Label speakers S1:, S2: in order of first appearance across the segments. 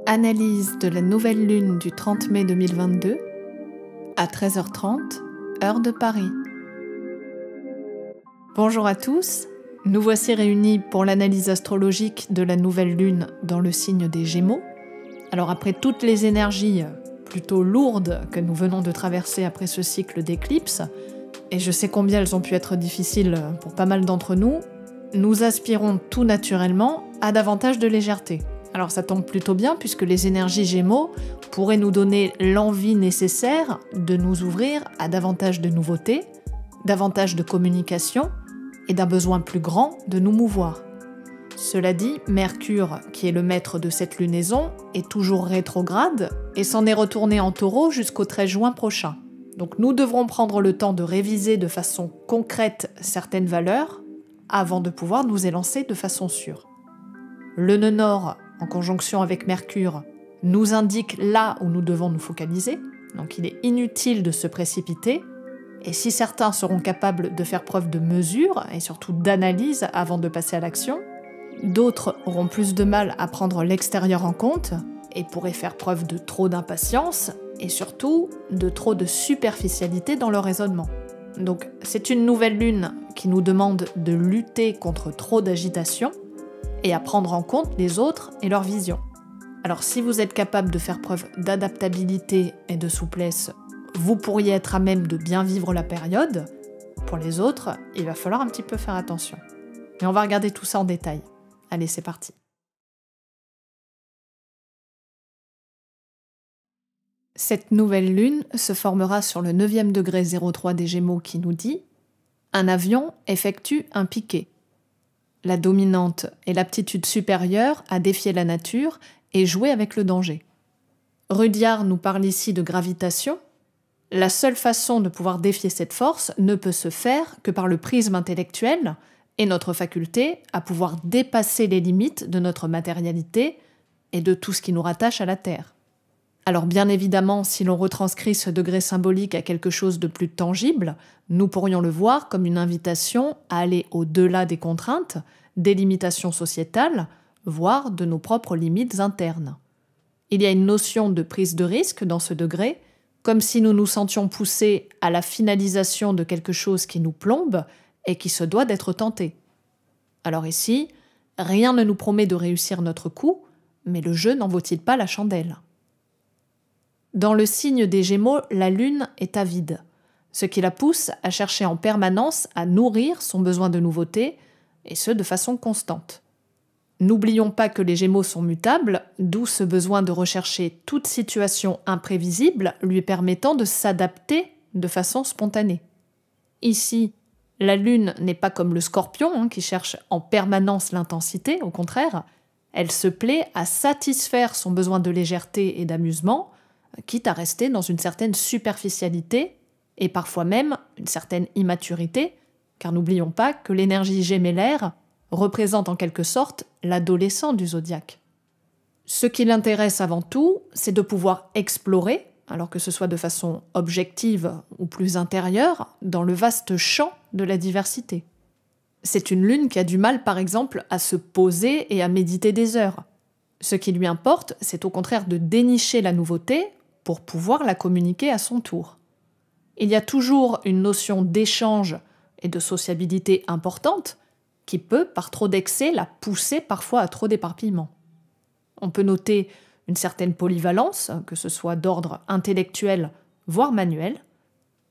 S1: Analyse de la nouvelle lune du 30 mai 2022 à 13h30, heure de Paris. Bonjour à tous, nous voici réunis pour l'analyse astrologique de la nouvelle lune dans le signe des Gémeaux. Alors après toutes les énergies plutôt lourdes que nous venons de traverser après ce cycle d'éclipses, et je sais combien elles ont pu être difficiles pour pas mal d'entre nous, nous aspirons tout naturellement à davantage de légèreté. Alors ça tombe plutôt bien puisque les énergies Gémeaux pourraient nous donner l'envie nécessaire de nous ouvrir à davantage de nouveautés, davantage de communication et d'un besoin plus grand de nous mouvoir. Cela dit, Mercure, qui est le maître de cette lunaison, est toujours rétrograde et s'en est retourné en Taureau jusqu'au 13 juin prochain. Donc nous devrons prendre le temps de réviser de façon concrète certaines valeurs avant de pouvoir nous élancer de façon sûre. Le nœud nord, en conjonction avec Mercure, nous indique là où nous devons nous focaliser, donc il est inutile de se précipiter, et si certains seront capables de faire preuve de mesure et surtout d'analyse avant de passer à l'action, d'autres auront plus de mal à prendre l'extérieur en compte et pourraient faire preuve de trop d'impatience et surtout de trop de superficialité dans leur raisonnement. Donc c'est une nouvelle lune qui nous demande de lutter contre trop d'agitation et à prendre en compte les autres et leur vision. Alors si vous êtes capable de faire preuve d'adaptabilité et de souplesse, vous pourriez être à même de bien vivre la période. Pour les autres, il va falloir un petit peu faire attention. Mais on va regarder tout ça en détail. Allez, c'est parti. Cette nouvelle lune se formera sur le 9e degré 03 des Gémeaux qui nous dit « Un avion effectue un piqué ». La dominante est l'aptitude supérieure à défier la nature et jouer avec le danger. Rudyard nous parle ici de gravitation. La seule façon de pouvoir défier cette force ne peut se faire que par le prisme intellectuel et notre faculté à pouvoir dépasser les limites de notre matérialité et de tout ce qui nous rattache à la Terre. Alors bien évidemment, si l'on retranscrit ce degré symbolique à quelque chose de plus tangible, nous pourrions le voir comme une invitation à aller au-delà des contraintes, des limitations sociétales, voire de nos propres limites internes. Il y a une notion de prise de risque dans ce degré, comme si nous nous sentions poussés à la finalisation de quelque chose qui nous plombe et qui se doit d'être tenté. Alors ici, rien ne nous promet de réussir notre coup, mais le jeu n'en vaut-il pas la chandelle ? Dans le signe des Gémeaux, la Lune est avide, ce qui la pousse à chercher en permanence à nourrir son besoin de nouveauté, et ce de façon constante. N'oublions pas que les Gémeaux sont mutables, d'où ce besoin de rechercher toute situation imprévisible lui permettant de s'adapter de façon spontanée. Ici, la Lune n'est pas comme le Scorpion qui cherche en permanence l'intensité, au contraire, elle se plaît à satisfaire son besoin de légèreté et d'amusement, quitte à rester dans une certaine superficialité et parfois même une certaine immaturité, car n'oublions pas que l'énergie gémellaire représente en quelque sorte l'adolescent du zodiaque. Ce qui l'intéresse avant tout, c'est de pouvoir explorer, alors que ce soit de façon objective ou plus intérieure, dans le vaste champ de la diversité. C'est une lune qui a du mal, par exemple, à se poser et à méditer des heures. Ce qui lui importe, c'est au contraire de dénicher la nouveauté pour pouvoir la communiquer à son tour. Il y a toujours une notion d'échange et de sociabilité importante qui peut, par trop d'excès, la pousser parfois à trop d'éparpillement. On peut noter une certaine polyvalence, que ce soit d'ordre intellectuel, voire manuel.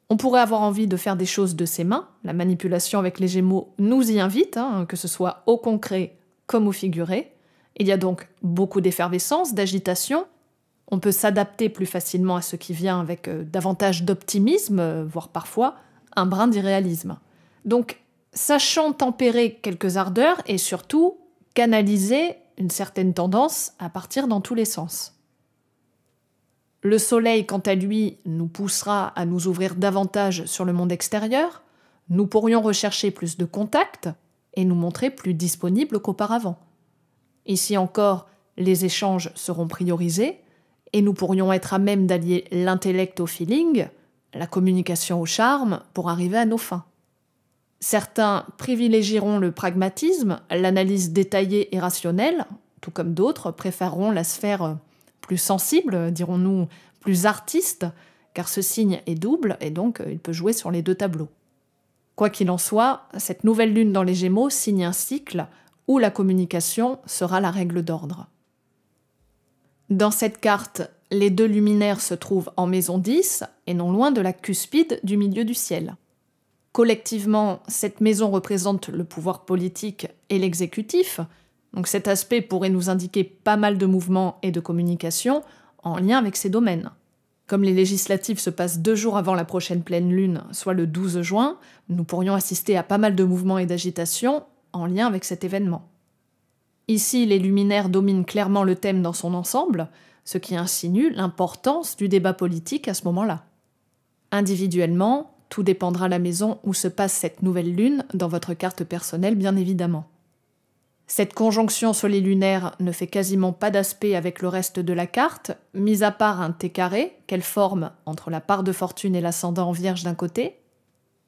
S1: On pourrait avoir envie de faire des choses de ses mains. La manipulation avec les Gémeaux nous y invite, que ce soit au concret comme au figuré. Il y a donc beaucoup d'effervescence, d'agitation. On peut s'adapter plus facilement à ce qui vient avec davantage d'optimisme, voire parfois un brin d'irréalisme. Donc, sachant tempérer quelques ardeurs et surtout canaliser une certaine tendance à partir dans tous les sens. Le soleil, quant à lui, nous poussera à nous ouvrir davantage sur le monde extérieur. Nous pourrions rechercher plus de contacts et nous montrer plus disponibles qu'auparavant. Ici encore, les échanges seront priorisés et nous pourrions être à même d'allier l'intellect au feeling, la communication au charme pour arriver à nos fins. Certains privilégieront le pragmatisme, l'analyse détaillée et rationnelle, tout comme d'autres préféreront la sphère plus sensible, dirons-nous plus artiste, car ce signe est double et donc il peut jouer sur les deux tableaux. Quoi qu'il en soit, cette nouvelle lune dans les Gémeaux signe un cycle où la communication sera la règle d'ordre. Dans cette carte, les deux luminaires se trouvent en maison 10 et non loin de la cuspide du milieu du ciel. Collectivement, cette maison représente le pouvoir politique et l'exécutif, donc cet aspect pourrait nous indiquer pas mal de mouvements et de communication en lien avec ces domaines. Comme les législatives se passent 2 jours avant la prochaine pleine lune, soit le 12 juin, nous pourrions assister à pas mal de mouvements et d'agitations en lien avec cet événement. Ici, les luminaires dominent clairement le thème dans son ensemble, ce qui insinue l'importance du débat politique à ce moment-là. Individuellement, tout dépendra de la maison où se passe cette nouvelle lune dans votre carte personnelle, bien évidemment. Cette conjonction solilunaire ne fait quasiment pas d'aspect avec le reste de la carte, mis à part un T carré qu'elle forme entre la part de fortune et l'ascendant en Vierge d'un côté,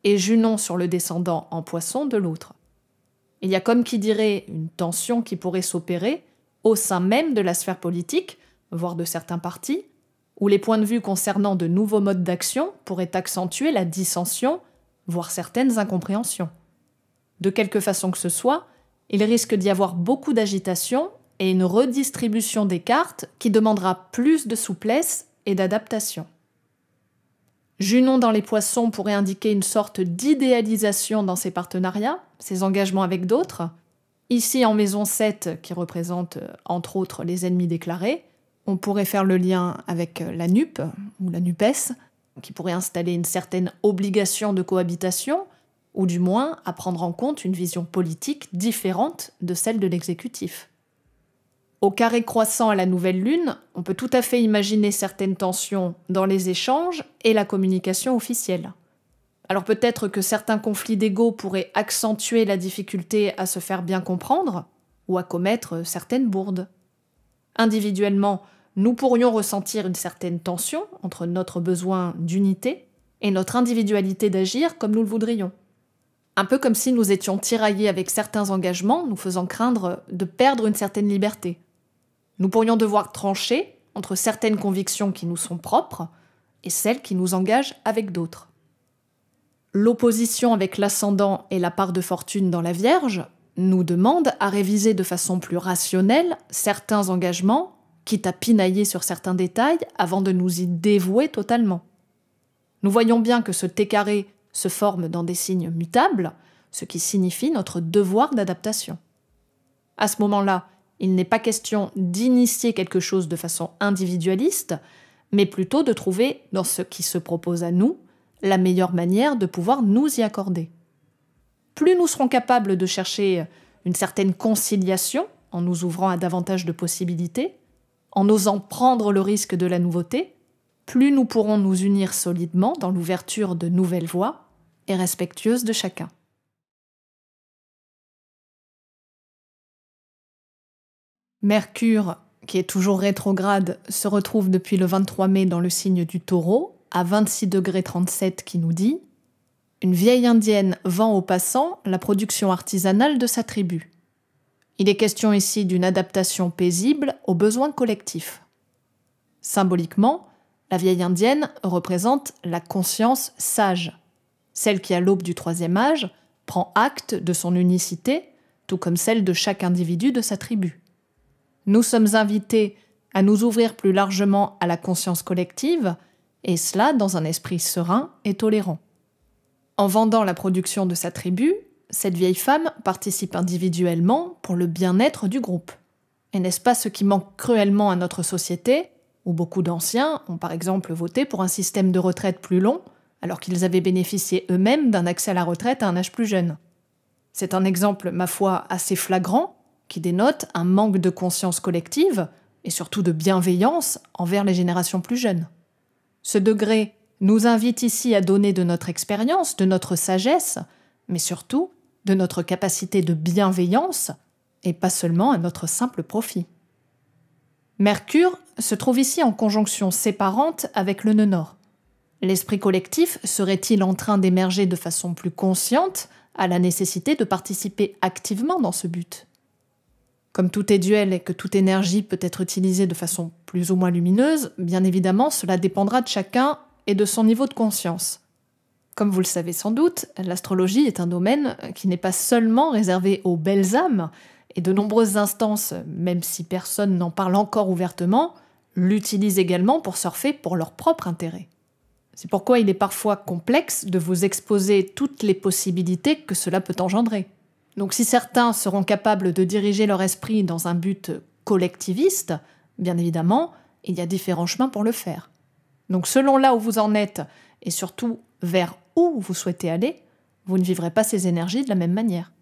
S1: et Junon sur le descendant en Poisson de l'autre. Il y a comme qui dirait une tension qui pourrait s'opérer au sein même de la sphère politique, voire de certains partis, où les points de vue concernant de nouveaux modes d'action pourraient accentuer la dissension, voire certaines incompréhensions. De quelque façon que ce soit, il risque d'y avoir beaucoup d'agitation et une redistribution des cartes qui demandera plus de souplesse et d'adaptation. Junon dans les Poissons pourrait indiquer une sorte d'idéalisation dans ses partenariats, ses engagements avec d'autres. Ici, en maison 7, qui représente entre autres les ennemis déclarés, on pourrait faire le lien avec la NUP, ou la NUPES, qui pourrait installer une certaine obligation de cohabitation, ou du moins à prendre en compte une vision politique différente de celle de l'exécutif. Au carré croissant à la nouvelle lune, on peut tout à fait imaginer certaines tensions dans les échanges et la communication officielle. Alors peut-être que certains conflits d'ego pourraient accentuer la difficulté à se faire bien comprendre ou à commettre certaines bourdes. Individuellement, nous pourrions ressentir une certaine tension entre notre besoin d'unité et notre individualité d'agir comme nous le voudrions. Un peu comme si nous étions tiraillés avec certains engagements, nous faisant craindre de perdre une certaine liberté. Nous pourrions devoir trancher entre certaines convictions qui nous sont propres et celles qui nous engagent avec d'autres. L'opposition avec l'ascendant et la part de fortune dans la Vierge nous demande à réviser de façon plus rationnelle certains engagements, quitte à pinailler sur certains détails avant de nous y dévouer totalement. Nous voyons bien que ce T carré se forme dans des signes mutables, ce qui signifie notre devoir d'adaptation. À ce moment-là, il n'est pas question d'initier quelque chose de façon individualiste, mais plutôt de trouver, dans ce qui se propose à nous, la meilleure manière de pouvoir nous y accorder. Plus nous serons capables de chercher une certaine conciliation en nous ouvrant à davantage de possibilités, en osant prendre le risque de la nouveauté, plus nous pourrons nous unir solidement dans l'ouverture de nouvelles voies et respectueuses de chacun. Mercure, qui est toujours rétrograde, se retrouve depuis le 23 mai dans le signe du Taureau, à 26,37 qui nous dit « Une vieille indienne vend aux passants la production artisanale de sa tribu. Il est question ici d'une adaptation paisible aux besoins collectifs. » Symboliquement, la vieille indienne représente la conscience sage, celle qui, à l'aube du troisième âge, prend acte de son unicité, tout comme celle de chaque individu de sa tribu. Nous sommes invités à nous ouvrir plus largement à la conscience collective, et cela dans un esprit serein et tolérant. En vendant la production de sa tribu, cette vieille femme participe individuellement pour le bien-être du groupe. Et n'est-ce pas ce qui manque cruellement à notre société, où beaucoup d'anciens ont par exemple voté pour un système de retraite plus long, alors qu'ils avaient bénéficié eux-mêmes d'un accès à la retraite à un âge plus jeune. C'est un exemple, ma foi, assez flagrant, qui dénote un manque de conscience collective et surtout de bienveillance envers les générations plus jeunes. Ce degré nous invite ici à donner de notre expérience, de notre sagesse, mais surtout de notre capacité de bienveillance et pas seulement à notre simple profit. Mercure se trouve ici en conjonction séparante avec le nœud nord. L'esprit collectif serait-il en train d'émerger de façon plus consciente à la nécessité de participer activement dans ce but ? Comme tout est duel et que toute énergie peut être utilisée de façon plus ou moins lumineuse, bien évidemment, cela dépendra de chacun et de son niveau de conscience. Comme vous le savez sans doute, l'astrologie est un domaine qui n'est pas seulement réservé aux belles âmes, et de nombreuses instances, même si personne n'en parle encore ouvertement, l'utilisent également pour surfer pour leur propre intérêt. C'est pourquoi il est parfois complexe de vous exposer toutes les possibilités que cela peut engendrer. Donc si certains seront capables de diriger leur esprit dans un but collectiviste, bien évidemment, il y a différents chemins pour le faire. Donc selon là où vous en êtes, et surtout vers où vous souhaitez aller, vous ne vivrez pas ces énergies de la même manière.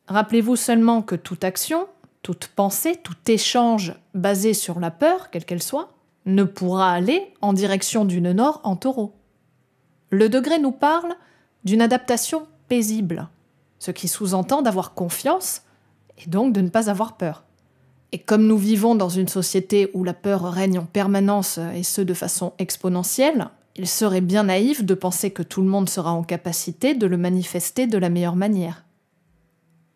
S1: Rappelez-vous seulement que toute action, toute pensée, tout échange basé sur la peur, quelle qu'elle soit, ne pourra aller en direction du nœud nord en taureau. Le degré nous parle d'une adaptation paisible, ce qui sous-entend d'avoir confiance et donc de ne pas avoir peur. Et comme nous vivons dans une société où la peur règne en permanence et ce de façon exponentielle, il serait bien naïf de penser que tout le monde sera en capacité de le manifester de la meilleure manière.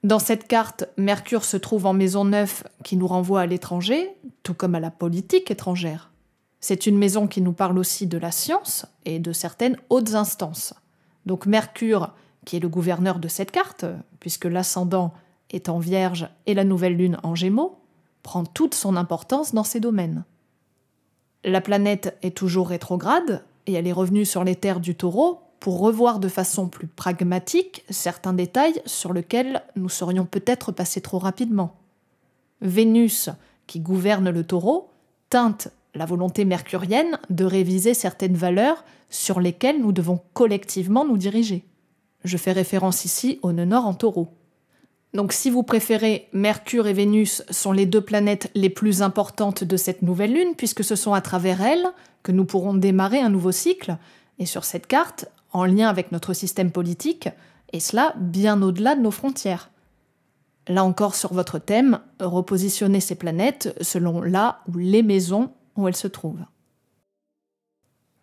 S1: Dans cette carte, Mercure se trouve en maison 9 qui nous renvoie à l'étranger, tout comme à la politique étrangère. C'est une maison qui nous parle aussi de la science et de certaines hautes instances. Donc Mercure, qui est le gouverneur de cette carte, puisque l'ascendant est en Vierge et la nouvelle lune en Gémeaux, prend toute son importance dans ces domaines. La planète est toujours rétrograde et elle est revenue sur les terres du Taureau pour revoir de façon plus pragmatique certains détails sur lesquels nous serions peut-être passés trop rapidement. Vénus, qui gouverne le Taureau, teinte la volonté mercurienne de réviser certaines valeurs sur lesquelles nous devons collectivement nous diriger. Je fais référence ici au nœud nord en Taureau. Donc si vous préférez, Mercure et Vénus sont les deux planètes les plus importantes de cette nouvelle lune, puisque ce sont à travers elles que nous pourrons démarrer un nouveau cycle, et sur cette carte, en lien avec notre système politique, et cela bien au-delà de nos frontières. Là encore sur votre thème, repositionnez ces planètes selon là où les maisons où elles se trouvent.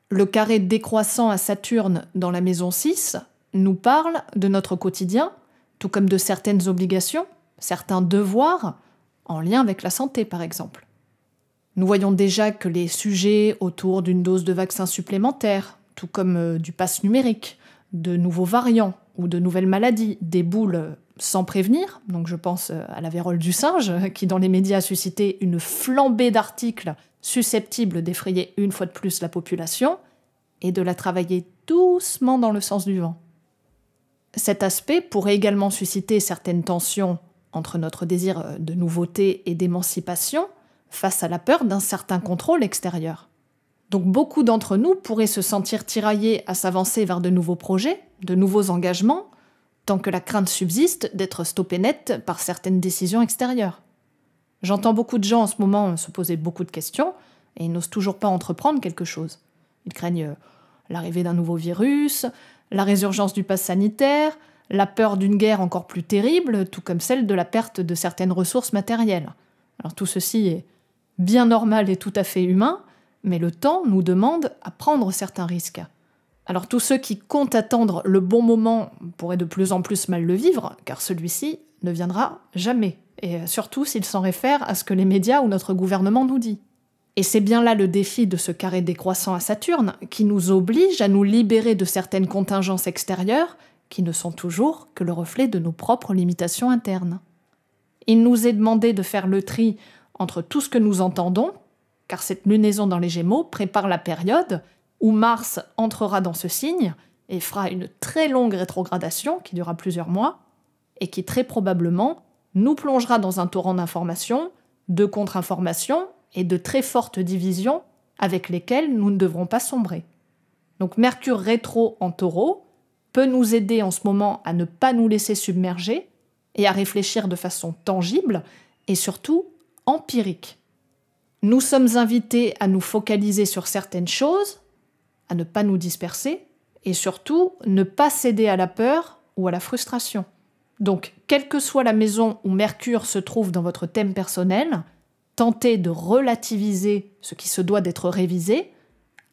S1: Le carré décroissant à Saturne dans la maison 6 nous parle de notre quotidien, tout comme de certaines obligations, certains devoirs, en lien avec la santé par exemple. Nous voyons déjà que les sujets autour d'une dose de vaccin supplémentaire, tout comme du pass numérique, de nouveaux variants ou de nouvelles maladies déboulent sans prévenir, donc je pense à la vérole du singe, qui dans les médias a suscité une flambée d'articles susceptibles d'effrayer une fois de plus la population, et de la travailler doucement dans le sens du vent. Cet aspect pourrait également susciter certaines tensions entre notre désir de nouveauté et d'émancipation face à la peur d'un certain contrôle extérieur. Donc beaucoup d'entre nous pourraient se sentir tiraillés à s'avancer vers de nouveaux projets, de nouveaux engagements, tant que la crainte subsiste d'être stoppés net par certaines décisions extérieures. J'entends beaucoup de gens en ce moment se poser beaucoup de questions et ils n'osent toujours pas entreprendre quelque chose. Ils craignent l'arrivée d'un nouveau virus, la résurgence du pass sanitaire, la peur d'une guerre encore plus terrible, tout comme celle de la perte de certaines ressources matérielles. Alors tout ceci est bien normal et tout à fait humain, mais le temps nous demande à prendre certains risques. Alors tous ceux qui comptent attendre le bon moment pourraient de plus en plus mal le vivre, car celui-ci ne viendra jamais, et surtout s'il s'en réfère à ce que les médias ou notre gouvernement nous dit. Et c'est bien là le défi de ce carré décroissant à Saturne, qui nous oblige à nous libérer de certaines contingences extérieures qui ne sont toujours que le reflet de nos propres limitations internes. Il nous est demandé de faire le tri entre tout ce que nous entendons, car cette lunaison dans les Gémeaux prépare la période où Mars entrera dans ce signe et fera une très longue rétrogradation qui durera plusieurs mois, et qui très probablement nous plongera dans un torrent d'informations, de contre-informations et de très fortes divisions avec lesquelles nous ne devrons pas sombrer. Donc Mercure rétro en Taureau peut nous aider en ce moment à ne pas nous laisser submerger et à réfléchir de façon tangible et surtout empirique. Nous sommes invités à nous focaliser sur certaines choses, à ne pas nous disperser et surtout ne pas céder à la peur ou à la frustration. Donc, quelle que soit la maison où Mercure se trouve dans votre thème personnel, tentez de relativiser ce qui se doit d'être révisé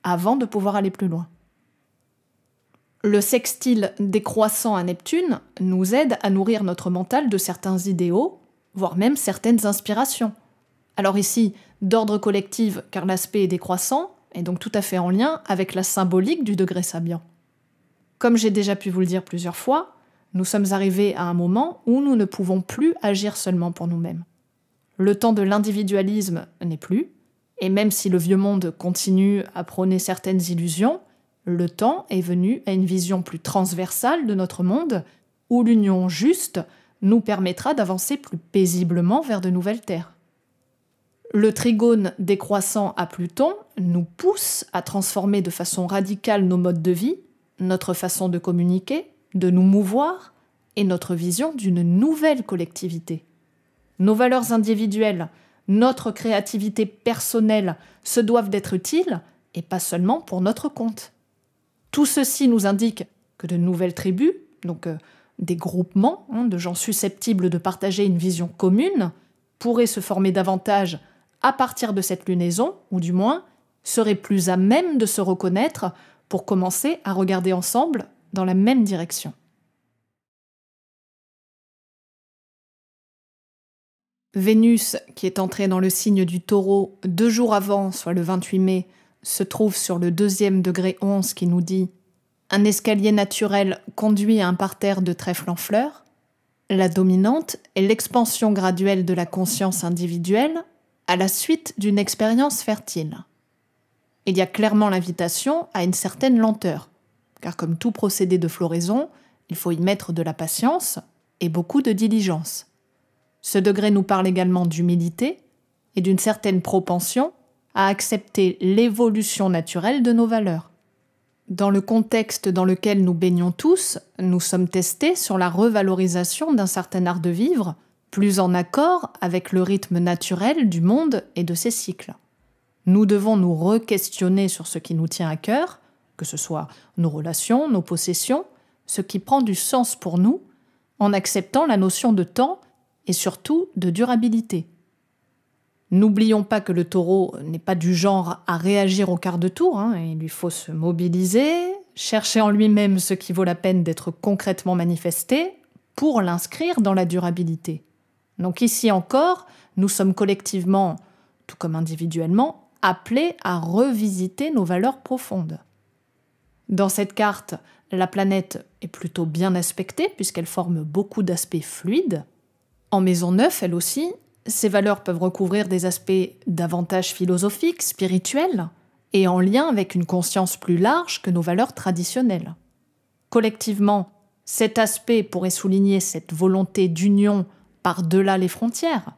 S1: avant de pouvoir aller plus loin. Le sextile décroissant à Neptune nous aide à nourrir notre mental de certains idéaux, voire même certaines inspirations. Alors ici, d'ordre collectif, car l'aspect est décroissant, et donc tout à fait en lien avec la symbolique du degré sabian. Comme j'ai déjà pu vous le dire plusieurs fois, nous sommes arrivés à un moment où nous ne pouvons plus agir seulement pour nous-mêmes. Le temps de l'individualisme n'est plus, et même si le vieux monde continue à prôner certaines illusions, le temps est venu à une vision plus transversale de notre monde, où l'union juste nous permettra d'avancer plus paisiblement vers de nouvelles terres. Le trigone décroissant à Pluton nous pousse à transformer de façon radicale nos modes de vie, notre façon de communiquer, de nous mouvoir et notre vision d'une nouvelle collectivité. Nos valeurs individuelles, notre créativité personnelle se doivent d'être utiles et pas seulement pour notre compte. Tout ceci nous indique que de nouvelles tribus, donc des groupements de gens susceptibles de partager une vision commune, pourraient se former davantage à partir de cette lunaison, ou du moins seraient plus à même de se reconnaître pour commencer à regarder ensemble dans la même direction. Vénus, qui est entrée dans le signe du Taureau 2 jours avant, soit le 28 mai, se trouve sur le 2e degré 11 qui nous dit « Un escalier naturel conduit à un parterre de trèfles en fleurs ». La dominante est l'expansion graduelle de la conscience individuelle à la suite d'une expérience fertile. Il y a clairement l'invitation à une certaine lenteur, car comme tout procédé de floraison, il faut y mettre de la patience et beaucoup de diligence. Ce degré nous parle également d'humilité et d'une certaine propension à accepter l'évolution naturelle de nos valeurs. Dans le contexte dans lequel nous baignons tous, nous sommes testés sur la revalorisation d'un certain art de vivre, plus en accord avec le rythme naturel du monde et de ses cycles. Nous devons nous re-questionner sur ce qui nous tient à cœur, que ce soit nos relations, nos possessions, ce qui prend du sens pour nous, en acceptant la notion de temps et surtout de durabilité. N'oublions pas que le taureau n'est pas du genre à réagir au quart de tour, il lui faut se mobiliser, chercher en lui-même ce qui vaut la peine d'être concrètement manifesté pour l'inscrire dans la durabilité. Donc ici encore, nous sommes collectivement, tout comme individuellement, appelés à revisiter nos valeurs profondes. Dans cette carte, la planète est plutôt bien aspectée puisqu'elle forme beaucoup d'aspects fluides. En maison 9, elle aussi, ces valeurs peuvent recouvrir des aspects davantage philosophiques, spirituels, et en lien avec une conscience plus large que nos valeurs traditionnelles. Collectivement, cet aspect pourrait souligner cette volonté d'union par-delà les frontières.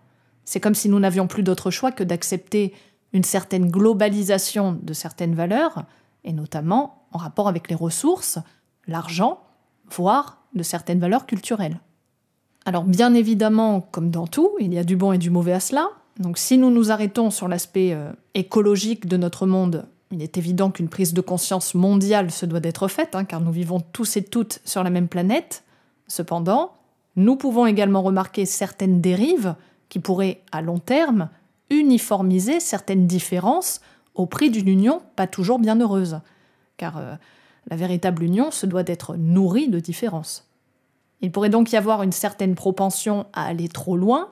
S1: C'est comme si nous n'avions plus d'autre choix que d'accepter une certaine globalisation de certaines valeurs, et notamment en rapport avec les ressources, l'argent, voire de certaines valeurs culturelles. Alors bien évidemment, comme dans tout, il y a du bon et du mauvais à cela. Donc si nous nous arrêtons sur l'aspect écologique de notre monde, il est évident qu'une prise de conscience mondiale se doit d'être faite, car nous vivons tous et toutes sur la même planète. Cependant, nous pouvons également remarquer certaines dérives qui pourraient, à long terme, uniformiser certaines différences au prix d'une union pas toujours bien heureuse. Car la véritable union se doit d'être nourrie de différences. Il pourrait donc y avoir une certaine propension à aller trop loin,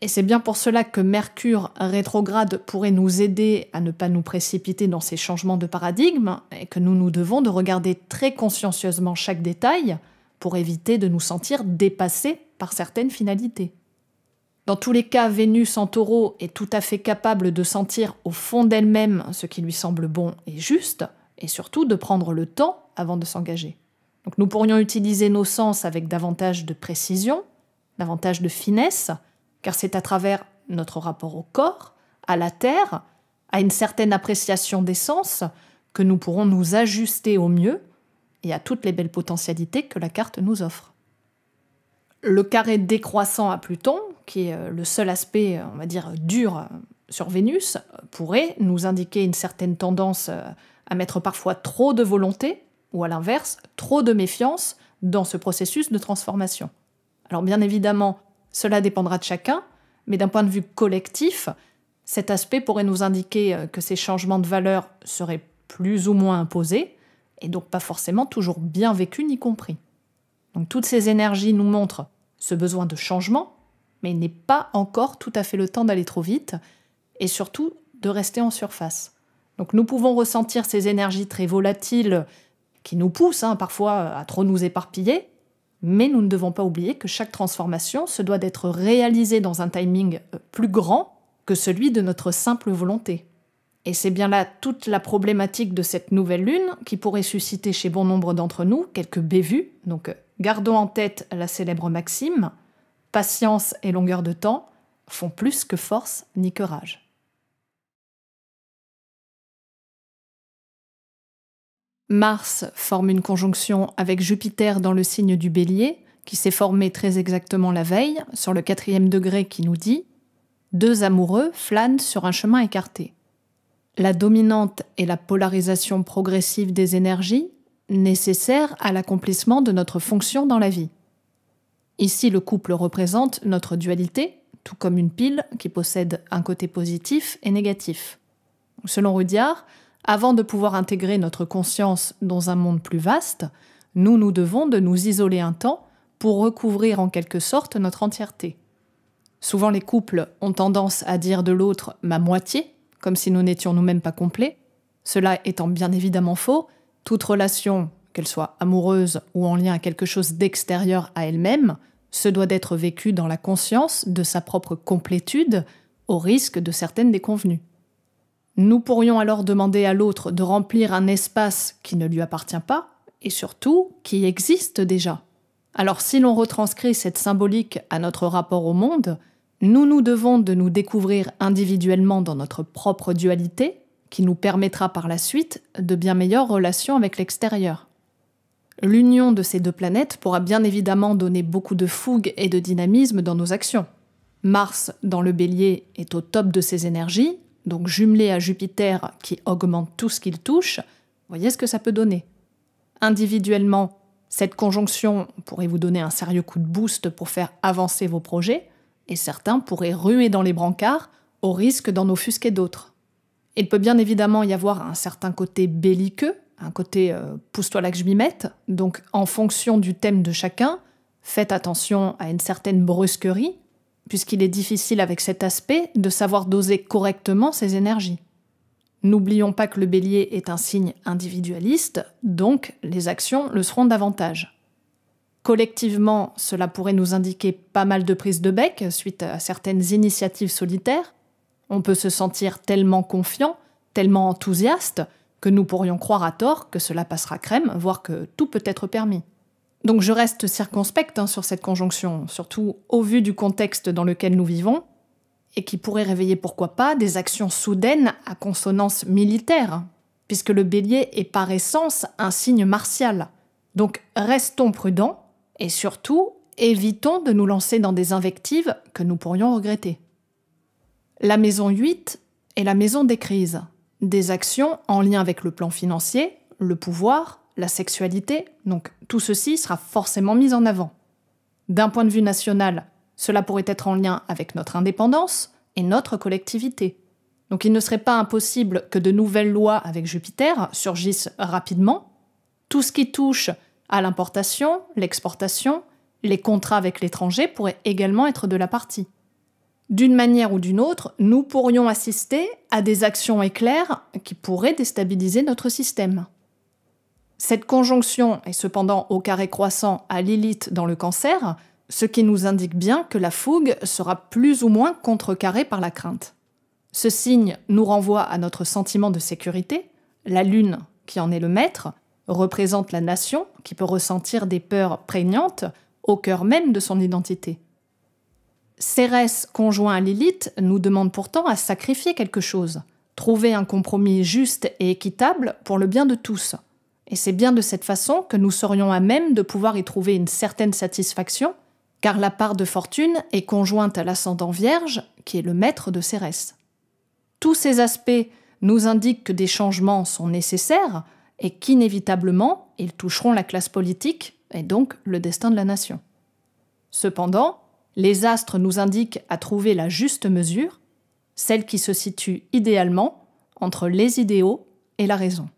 S1: et c'est bien pour cela que Mercure rétrograde pourrait nous aider à ne pas nous précipiter dans ces changements de paradigme, et que nous nous devons de regarder très consciencieusement chaque détail pour éviter de nous sentir dépassés par certaines finalités. Dans tous les cas, Vénus en Taureau est tout à fait capable de sentir au fond d'elle-même ce qui lui semble bon et juste, et surtout de prendre le temps avant de s'engager. Donc nous pourrions utiliser nos sens avec davantage de précision, davantage de finesse, car c'est à travers notre rapport au corps, à la terre, à une certaine appréciation des sens, que nous pourrons nous ajuster au mieux et à toutes les belles potentialités que la carte nous offre. Le carré décroissant à Pluton, qui est le seul aspect, on va dire, dur sur Vénus, pourrait nous indiquer une certaine tendance à mettre parfois trop de volonté, ou à l'inverse, trop de méfiance dans ce processus de transformation. Alors bien évidemment, cela dépendra de chacun, mais d'un point de vue collectif, cet aspect pourrait nous indiquer que ces changements de valeur seraient plus ou moins imposés, et donc pas forcément toujours bien vécus ni compris. Donc toutes ces énergies nous montrent ce besoin de changement, mais il n'est pas encore tout à fait le temps d'aller trop vite, et surtout de rester en surface. Donc nous pouvons ressentir ces énergies très volatiles qui nous poussent parfois à trop nous éparpiller, mais nous ne devons pas oublier que chaque transformation se doit d'être réalisée dans un timing plus grand que celui de notre simple volonté. Et c'est bien là toute la problématique de cette nouvelle lune qui pourrait susciter chez bon nombre d'entre nous quelques bévues. Donc gardons en tête la célèbre maxime « Patience et longueur de temps font plus que force ni que rage ». Mars forme une conjonction avec Jupiter dans le signe du Bélier, qui s'est formée très exactement la veille, sur le 4e degré qui nous dit « Deux amoureux flânent sur un chemin écarté ». La dominante est la polarisation progressive des énergies, nécessaire à l'accomplissement de notre fonction dans la vie. Ici, le couple représente notre dualité, tout comme une pile qui possède un côté positif et négatif. Selon Rudyard, avant de pouvoir intégrer notre conscience dans un monde plus vaste, nous devons de nous isoler un temps pour recouvrir en quelque sorte notre entièreté. Souvent, les couples ont tendance à dire de l'autre « ma moitié », comme si nous n'étions nous-mêmes pas complets. Cela étant bien évidemment faux, toute relation, qu'elle soit amoureuse ou en lien à quelque chose d'extérieur à elle-même, se doit d'être vécue dans la conscience de sa propre complétude, au risque de certaines déconvenues. Nous pourrions alors demander à l'autre de remplir un espace qui ne lui appartient pas, et surtout qui existe déjà. Alors si l'on retranscrit cette symbolique à notre rapport au monde, nous devons de nous découvrir individuellement dans notre propre dualité, qui nous permettra par la suite de bien meilleures relations avec l'extérieur. L'union de ces deux planètes pourra bien évidemment donner beaucoup de fougue et de dynamisme dans nos actions. Mars, dans le Bélier, est au top de ses énergies, donc jumelé à Jupiter qui augmente tout ce qu'il touche, voyez ce que ça peut donner. Individuellement, cette conjonction pourrait vous donner un sérieux coup de boost pour faire avancer vos projets, et certains pourraient ruer dans les brancards au risque d'en offusquer d'autres. Il peut bien évidemment y avoir un certain côté belliqueux, un côté pousse-toi là que je m'y mette, donc en fonction du thème de chacun, faites attention à une certaine brusquerie, puisqu'il est difficile avec cet aspect de savoir doser correctement ses énergies. N'oublions pas que le Bélier est un signe individualiste, donc les actions le seront davantage. Collectivement, cela pourrait nous indiquer pas mal de prises de bec suite à certaines initiatives solitaires. On peut se sentir tellement confiant, tellement enthousiaste, que nous pourrions croire à tort que cela passera crème, voire que tout peut être permis. Donc je reste circonspecte sur cette conjonction, surtout au vu du contexte dans lequel nous vivons, et qui pourrait réveiller pourquoi pas des actions soudaines à consonance militaire, puisque le Bélier est par essence un signe martial. Donc restons prudents, et surtout, évitons de nous lancer dans des invectives que nous pourrions regretter. La maison 8 est la maison des crises, des actions en lien avec le plan financier, le pouvoir, la sexualité, donc tout ceci sera forcément mis en avant. D'un point de vue national, cela pourrait être en lien avec notre indépendance et notre collectivité. Donc il ne serait pas impossible que de nouvelles lois avec Jupiter surgissent rapidement. Tout ce qui touche à l'importation, l'exportation, les contrats avec l'étranger pourraient également être de la partie. D'une manière ou d'une autre, nous pourrions assister à des actions éclairs qui pourraient déstabiliser notre système. Cette conjonction est cependant au carré croissant à Lilith dans le Cancer, ce qui nous indique bien que la fougue sera plus ou moins contrecarrée par la crainte. Ce signe nous renvoie à notre sentiment de sécurité. La Lune, qui en est le maître, représente la nation qui peut ressentir des peurs prégnantes au cœur même de son identité. Cérès conjoint à Lilith nous demande pourtant à sacrifier quelque chose, trouver un compromis juste et équitable pour le bien de tous. Et c'est bien de cette façon que nous serions à même de pouvoir y trouver une certaine satisfaction, car la part de fortune est conjointe à l'ascendant Vierge, qui est le maître de Cérès. Tous ces aspects nous indiquent que des changements sont nécessaires et qu'inévitablement, ils toucheront la classe politique et donc le destin de la nation. Cependant, les astres nous indiquent à trouver la juste mesure, celle qui se situe idéalement entre les idéaux et la raison.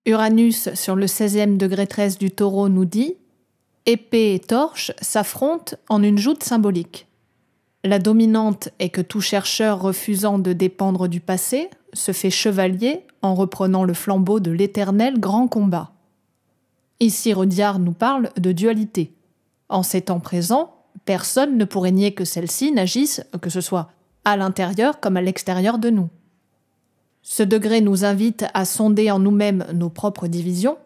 S1: Uranus, sur le 16e degré 13 du Taureau, nous dit « épée et torche s'affrontent en une joute symbolique. La dominante est que tout chercheur refusant de dépendre du passé se fait chevalier en reprenant le flambeau de l'éternel grand combat. Ici, Rudyard nous parle de dualité. En ces temps présents, personne ne pourrait nier que celle-ci n'agisse, que ce soit à l'intérieur comme à l'extérieur de nous. Ce degré nous invite à sonder en nous-mêmes nos propres divisions.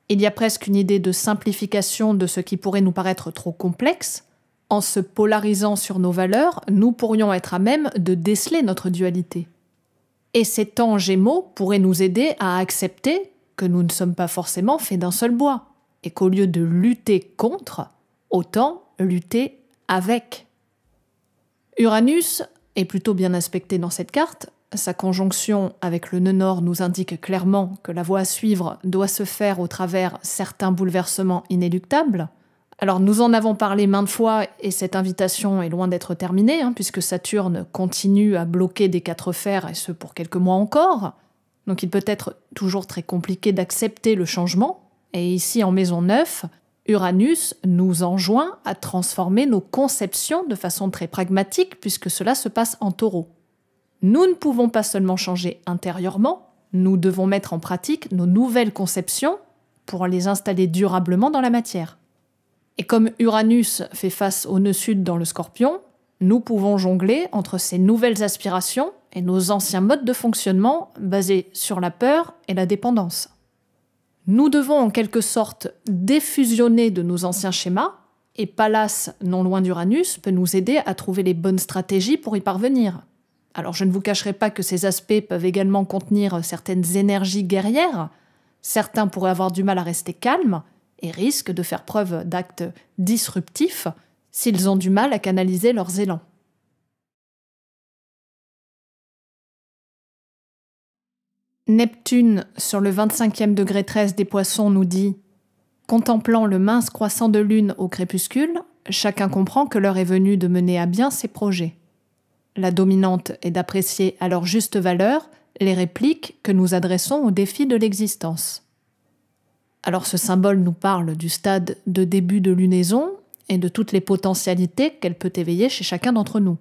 S1: Il y a presque une idée de simplification de ce qui pourrait nous paraître trop complexe. En se polarisant sur nos valeurs, nous pourrions être à même de déceler notre dualité. Et ces temps Gémeaux pourraient nous aider à accepter que nous ne sommes pas forcément faits d'un seul bois, et qu'au lieu de lutter contre, autant lutter avec. Uranus est plutôt bien aspecté dans cette carte. Sa conjonction avec le nœud nord nous indique clairement que la voie à suivre doit se faire au travers certains bouleversements inéluctables. Alors nous en avons parlé maintes fois et cette invitation est loin d'être terminée, puisque Saturne continue à bloquer des 4 fers et ce pour quelques mois encore. Donc il peut être toujours très compliqué d'accepter le changement. Et ici en maison 9, Uranus nous enjoint à transformer nos conceptions de façon très pragmatique puisque cela se passe en Taureau. Nous ne pouvons pas seulement changer intérieurement, nous devons mettre en pratique nos nouvelles conceptions pour les installer durablement dans la matière. Et comme Uranus fait face au nœud sud dans le Scorpion, nous pouvons jongler entre ces nouvelles aspirations et nos anciens modes de fonctionnement basés sur la peur et la dépendance. Nous devons en quelque sorte défusionner de nos anciens schémas, et Pallas, non loin d'Uranus, peut nous aider à trouver les bonnes stratégies pour y parvenir. Alors je ne vous cacherai pas que ces aspects peuvent également contenir certaines énergies guerrières. Certains pourraient avoir du mal à rester calmes, et risquent de faire preuve d'actes disruptifs s'ils ont du mal à canaliser leurs élans. Neptune, sur le 25e degré 13 des Poissons, nous dit « Contemplant le mince croissant de lune au crépuscule, chacun comprend que l'heure est venue de mener à bien ses projets. La dominante est d'apprécier à leur juste valeur les répliques que nous adressons aux défis de l'existence. » Alors ce symbole nous parle du stade de début de lunaison et de toutes les potentialités qu'elle peut éveiller chez chacun d'entre nous.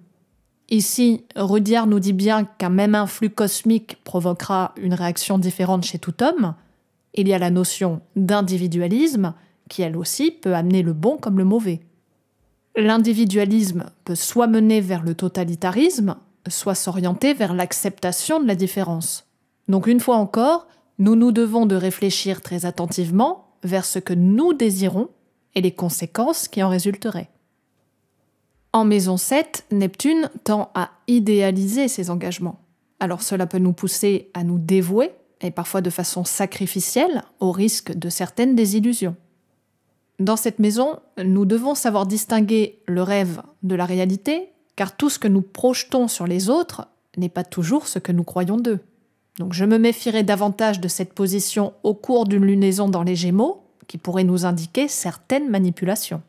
S1: Ici, Rudyard nous dit bien qu'un même influx cosmique provoquera une réaction différente chez tout homme. Il y a la notion d'individualisme qui, elle aussi, peut amener le bon comme le mauvais. L'individualisme peut soit mener vers le totalitarisme, soit s'orienter vers l'acceptation de la différence. Donc une fois encore, nous nous devons de réfléchir très attentivement vers ce que nous désirons et les conséquences qui en résulteraient. En maison 7, Neptune tend à idéaliser ses engagements. Alors cela peut nous pousser à nous dévouer, et parfois de façon sacrificielle, au risque de certaines désillusions. Dans cette maison, nous devons savoir distinguer le rêve de la réalité, car tout ce que nous projetons sur les autres n'est pas toujours ce que nous croyons d'eux. Donc je me méfierai davantage de cette position au cours d'une lunaison dans les Gémeaux, qui pourrait nous indiquer certaines manipulations.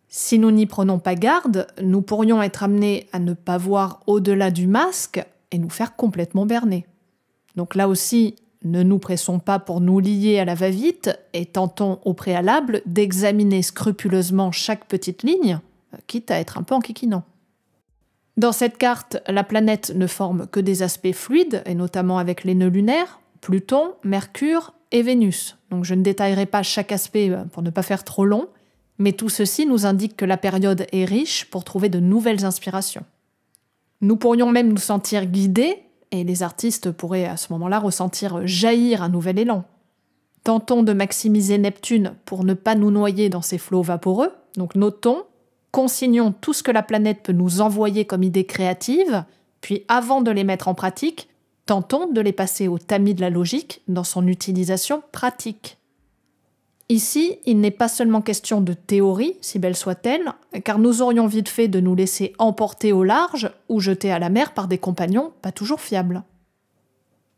S1: Si nous n'y prenons pas garde, nous pourrions être amenés à ne pas voir au-delà du masque et nous faire complètement berner. Donc là aussi, ne nous pressons pas pour nous lier à la va-vite et tentons au préalable d'examiner scrupuleusement chaque petite ligne, quitte à être un peu enquiquinant. Dans cette carte, la planète ne forme que des aspects fluides, et notamment avec les nœuds lunaires, Pluton, Mercure et Vénus. Donc je ne détaillerai pas chaque aspect pour ne pas faire trop long, mais tout ceci nous indique que la période est riche pour trouver de nouvelles inspirations. Nous pourrions même nous sentir guidés, et les artistes pourraient à ce moment-là ressentir jaillir un nouvel élan. Tentons de maximiser Neptune pour ne pas nous noyer dans ces flots vaporeux, donc notons, consignons tout ce que la planète peut nous envoyer comme idées créatives, puis avant de les mettre en pratique, tentons de les passer au tamis de la logique dans son utilisation pratique. Ici, il n'est pas seulement question de théorie, si belle soit-elle, car nous aurions vite fait de nous laisser emporter au large ou jeter à la mer par des compagnons pas toujours fiables.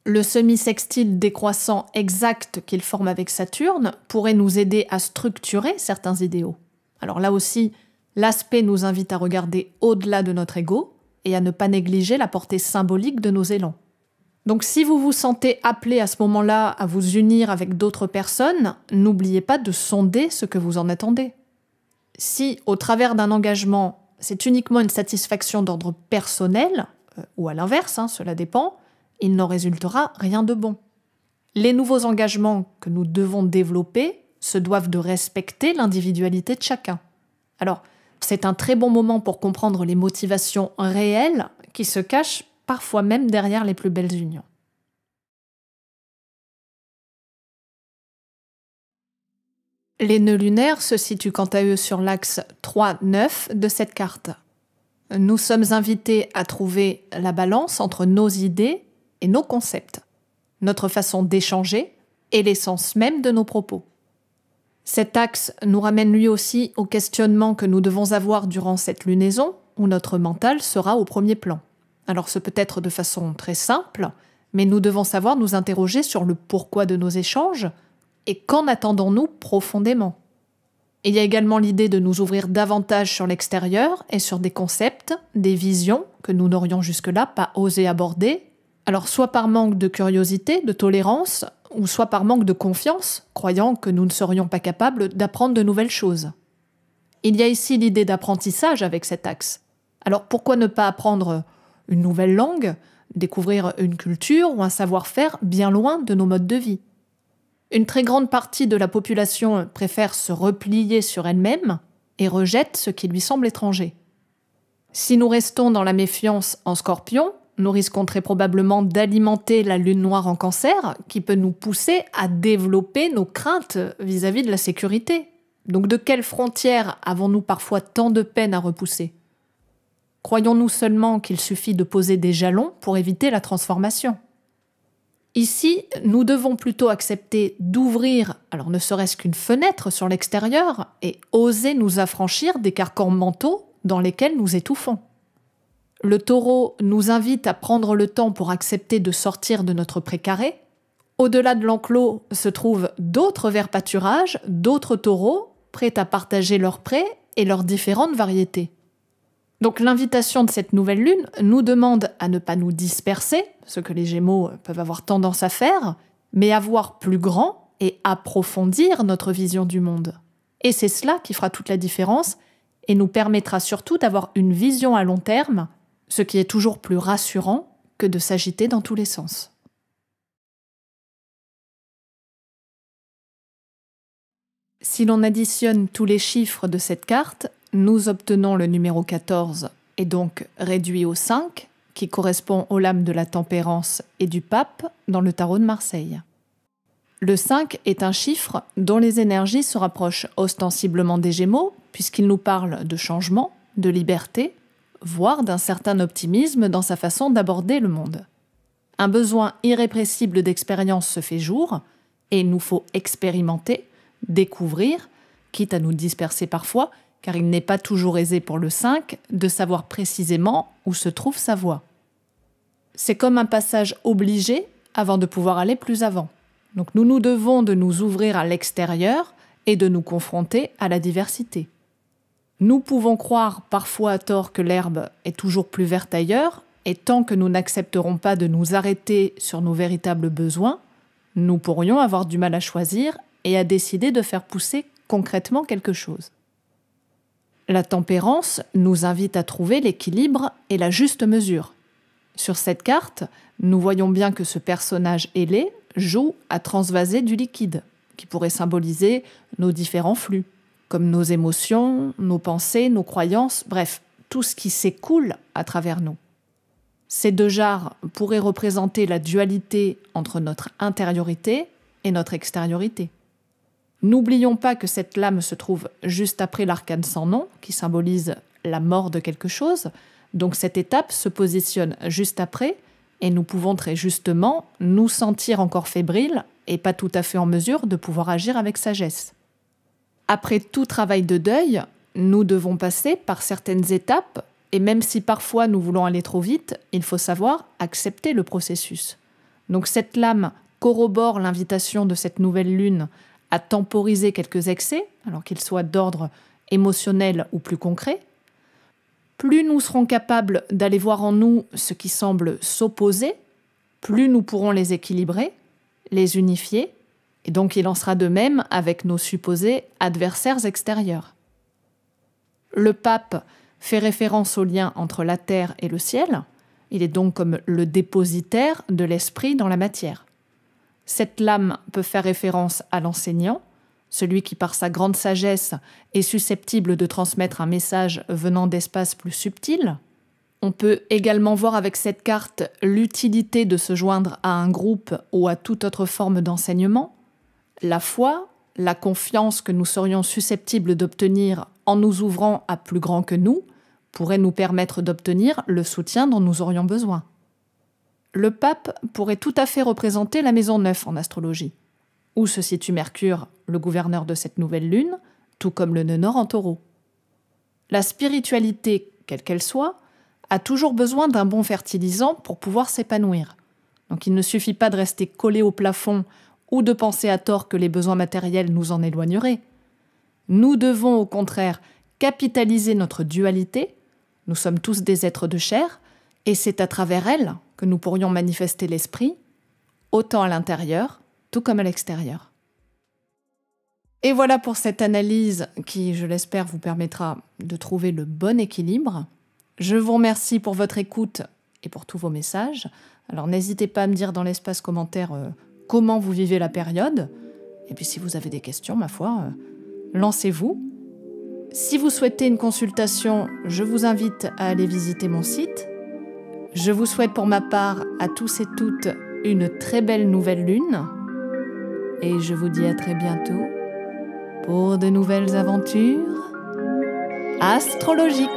S1: Le semi-sextile décroissant exact qu'il forme avec Saturne pourrait nous aider à structurer certains idéaux. Alors là aussi, l'aspect nous invite à regarder au-delà de notre ego et à ne pas négliger la portée symbolique de nos élans. Donc si vous vous sentez appelé à ce moment-là à vous unir avec d'autres personnes, n'oubliez pas de sonder ce que vous en attendez. Si, au travers d'un engagement, c'est uniquement une satisfaction d'ordre personnel, ou à l'inverse, cela dépend, il n'en résultera rien de bon. Les nouveaux engagements que nous devons développer se doivent de respecter l'individualité de chacun. Alors, c'est un très bon moment pour comprendre les motivations réelles qui se cachent parfois même derrière les plus belles unions. Les nœuds lunaires se situent quant à eux sur l'axe 3-9 de cette carte. Nous sommes invités à trouver la balance entre nos idées et nos concepts, notre façon d'échanger et l'essence même de nos propos. Cet axe nous ramène lui aussi au questionnement que nous devons avoir durant cette lunaison, où notre mental sera au premier plan. Alors ce peut être de façon très simple, mais nous devons savoir nous interroger sur le pourquoi de nos échanges et qu'en attendons-nous profondément. Il y a également l'idée de nous ouvrir davantage sur l'extérieur et sur des concepts, des visions que nous n'aurions jusque-là pas osé aborder, alors soit par manque de curiosité, de tolérance, ou soit par manque de confiance, croyant que nous ne serions pas capables d'apprendre de nouvelles choses. Il y a ici l'idée d'apprentissage avec cet axe. Alors pourquoi ne pas apprendre une nouvelle langue, découvrir une culture ou un savoir-faire bien loin de nos modes de vie? Une très grande partie de la population préfère se replier sur elle-même et rejette ce qui lui semble étranger. Si nous restons dans la méfiance en Scorpion, nous risquons très probablement d'alimenter la lune noire en Cancer, qui peut nous pousser à développer nos craintes vis-à-vis de la sécurité. Donc de quelles frontières avons-nous parfois tant de peine à repousser? Croyons-nous seulement qu'il suffit de poser des jalons pour éviter la transformation? Ici, nous devons plutôt accepter d'ouvrir, alors ne serait-ce qu'une fenêtre sur l'extérieur, et oser nous affranchir des carcans mentaux dans lesquels nous étouffons. Le Taureau nous invite à prendre le temps pour accepter de sortir de notre précaré. Au-delà de l'enclos se trouvent d'autres vers pâturages, d'autres taureaux, prêts à partager leurs prés et leurs différentes variétés. Donc l'invitation de cette nouvelle lune nous demande à ne pas nous disperser, ce que les Gémeaux peuvent avoir tendance à faire, mais à voir plus grand et approfondir notre vision du monde. Et c'est cela qui fera toute la différence et nous permettra surtout d'avoir une vision à long terme, ce qui est toujours plus rassurant que de s'agiter dans tous les sens. Si l'on additionne tous les chiffres de cette carte, nous obtenons le numéro 14, et donc réduit au 5, qui correspond aux lames de la tempérance et du pape dans le tarot de Marseille. Le 5 est un chiffre dont les énergies se rapprochent ostensiblement des Gémeaux, puisqu'il nous parle de changement, de liberté, voire d'un certain optimisme dans sa façon d'aborder le monde. Un besoin irrépressible d'expérience se fait jour, et il nous faut expérimenter, découvrir, quitte à nous disperser parfois, car il n'est pas toujours aisé pour le 5 de savoir précisément où se trouve sa voie. C'est comme un passage obligé avant de pouvoir aller plus avant. Donc nous nous devons de nous ouvrir à l'extérieur et de nous confronter à la diversité. Nous pouvons croire parfois à tort que l'herbe est toujours plus verte ailleurs, et tant que nous n'accepterons pas de nous arrêter sur nos véritables besoins, nous pourrions avoir du mal à choisir et à décider de faire pousser concrètement quelque chose. La tempérance nous invite à trouver l'équilibre et la juste mesure. Sur cette carte, nous voyons bien que ce personnage ailé joue à transvaser du liquide, qui pourrait symboliser nos différents flux, comme nos émotions, nos pensées, nos croyances, bref, tout ce qui s'écoule à travers nous. Ces deux jarres pourraient représenter la dualité entre notre intériorité et notre extériorité. N'oublions pas que cette lame se trouve juste après l'arcane sans nom, qui symbolise la mort de quelque chose, donc cette étape se positionne juste après, et nous pouvons très justement nous sentir encore fébriles et pas tout à fait en mesure de pouvoir agir avec sagesse. Après tout travail de deuil, nous devons passer par certaines étapes, et même si parfois nous voulons aller trop vite, il faut savoir accepter le processus. Donc cette lame corrobore l'invitation de cette nouvelle lune à temporiser quelques excès, alors qu'ils soient d'ordre émotionnel ou plus concret. Plus nous serons capables d'aller voir en nous ce qui semble s'opposer, plus nous pourrons les équilibrer, les unifier, et donc il en sera de même avec nos supposés adversaires extérieurs. Le pape fait référence au lien entre la terre et le ciel. Il est donc comme le dépositaire de l'esprit dans la matière. Cette lame peut faire référence à l'enseignant, celui qui par sa grande sagesse est susceptible de transmettre un message venant d'espaces plus subtils. On peut également voir avec cette carte l'utilité de se joindre à un groupe ou à toute autre forme d'enseignement. La foi, la confiance que nous serions susceptibles d'obtenir en nous ouvrant à plus grand que nous, pourrait nous permettre d'obtenir le soutien dont nous aurions besoin. Le pape pourrait tout à fait représenter la maison 9 en astrologie, où se situe Mercure, le gouverneur de cette nouvelle lune, tout comme le nœud nord en Taureau. La spiritualité, quelle qu'elle soit, a toujours besoin d'un bon fertilisant pour pouvoir s'épanouir. Donc il ne suffit pas de rester collé au plafond ou de penser à tort que les besoins matériels nous en éloigneraient. Nous devons au contraire capitaliser notre dualité. Nous sommes tous des êtres de chair, et c'est à travers elle que nous pourrions manifester l'esprit, autant à l'intérieur, tout comme à l'extérieur. Et voilà pour cette analyse qui, je l'espère, vous permettra de trouver le bon équilibre. Je vous remercie pour votre écoute et pour tous vos messages. Alors n'hésitez pas à me dire dans l'espace commentaire comment vous vivez la période. Et puis si vous avez des questions, ma foi, lancez-vous. Si vous souhaitez une consultation, je vous invite à aller visiter mon site. Je vous souhaite pour ma part à tous et toutes une très belle nouvelle lune. Et je vous dis à très bientôt pour de nouvelles aventures astrologiques.